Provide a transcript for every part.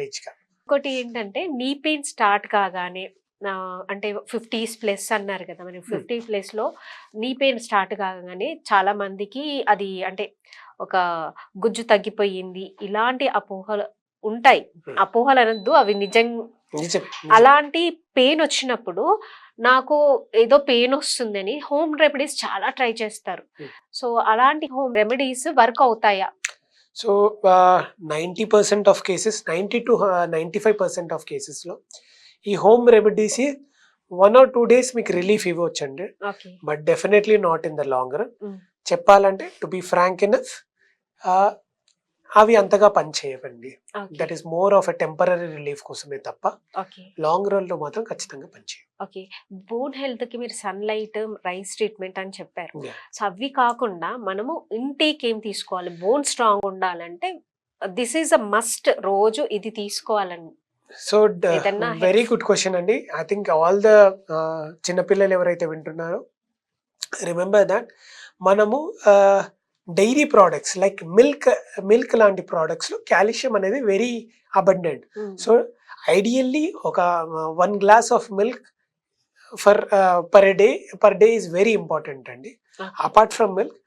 యావరేజ్గా. ఇంకోటి ఏంటంటే నీ పెయిన్ స్టార్ట్ కాగానే అంటే 50s ప్లస్ అన్నారు కదా, మరి 50 ప్లస్లో నీ పెయిన్ స్టార్ట్ కాగానే చాలా మందికి అది అంటే ఒక గుజ్జు తగ్గిపోయింది ఇలాంటి అపోహలు ఉంటాయి. అపోహలు అనొద్దు, అవి నిజం. అలాంటి పెయిన్ వచ్చినప్పుడు నాకు ఏదో పెయిన్ వస్తుందని హోమ్ రెమెడీస్ చాలా ట్రై చేస్తారు. సో అలాంటి హోమ్ రెమెడీస్ వర్క్ అవుతాయా? So 90% of cases, 90 to 95% of కేసెస్లో ఈ హోమ్ రెమెడీస్ 1 or 2 days మీకు రిలీఫ్ ఇవ్వచ్చండి, but definitely not in the long run. చెప్పాలంటే టు బి ఫ్రాంక్ ఇనఫ్, అవి అంతగా పనిచేయవండి. That is more of a temporary relief కోసమే తప్ప లాంగ్ రన్ లో మాత్రం ఖచ్చితంగా పనిచేయవు. ఓకే, బోన్ హెల్త్ కి మీరు సన్లైట్, రైస్ ట్రీట్మెంట్ అని చెప్పారు. సో అవి కాకుండా మనము ఇంటేక్ ఏం తీసుకోవాలి? బోన్ స్ట్రాంగ్ ఉండాలంటే దిస్ ఈస్ అ మస్ట్, రోజు ఇది తీసుకోవాలని. సో వెరీ గుడ్ క్వశ్చన్ అండి. ఐ థింక్ ఆల్ ద చిన్నపిల్లలు ఎవరైతే వింటున్నారో రిమెంబర్ దట్ మనము డైరీ ప్రోడక్ట్స్ లైక్ మిల్క్ లాంటి ప్రోడక్ట్స్లో కాల్షియం అనేది వెరీ అబండెంట్. సో ఐడియల్లీ ఒక 1 glass of milk per day is very important అండి. అపార్ట్ ఫ్రమ్ మిల్క్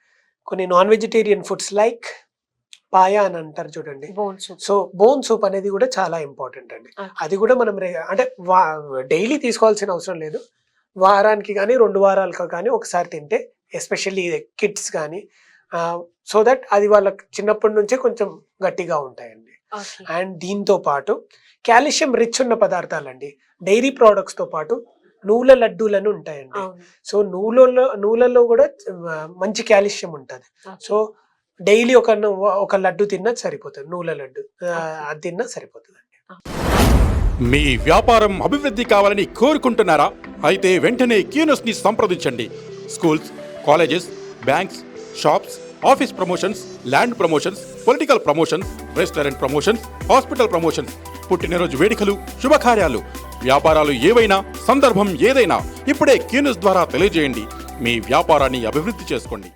కొన్ని non vegetarian foods like paya అని అంటారు చూడండి, సో బోన్ సూప్ అనేది కూడా చాలా ఇంపార్టెంట్ అండి. అది కూడా మనం అంటే డైలీ తీసుకోవాల్సిన అవసరం లేదు, వారానికి కానీ 2 వారాలకు కానీ ఒకసారి తింటే, ఎస్పెషల్లీ కిడ్స్ కానీ, సో దట్ అది వాళ్ళకి చిన్నప్పటి నుంచే కొంచెం గట్టిగా ఉంటాయండి. అండ్ దీంతో పాటు కాల్షియం రిచ్ ఉన్న పదార్థాలండి, డైరీ ప్రోడక్ట్స్ తో పాటు నువ్వుల లడ్డూలను ఉంటాయండి. సో నువ్వులలో కూడా మంచి కాల్షియం ఉంటుంది. సో డైలీ ఒక లడ్డు తిన్నా సరిపోతుంది, నువ్వుల లడ్డు అది తిన్నా సరిపోతుందండి. మీ వ్యాపారం అభివృద్ధి కావాలని కోరుకుంటున్నారా? అయితే వెంటనే క్యూనస్ ని సంప్రదించండి. Schools, colleges, banks, shops, office promotions, land promotions, political promotions, restaurant promotions, hospital promotions, పుట్టినరోజు వేడుకలు, శుభకార్యాలు, వ్యాపారాలు ఏవైనా, సందర్భం ఏదైనా ఇప్పుడే క్యూనస్ ద్వారా తెలియజేయండి. మీ వ్యాపారాన్ని అభివృద్ధి చేసుకోండి.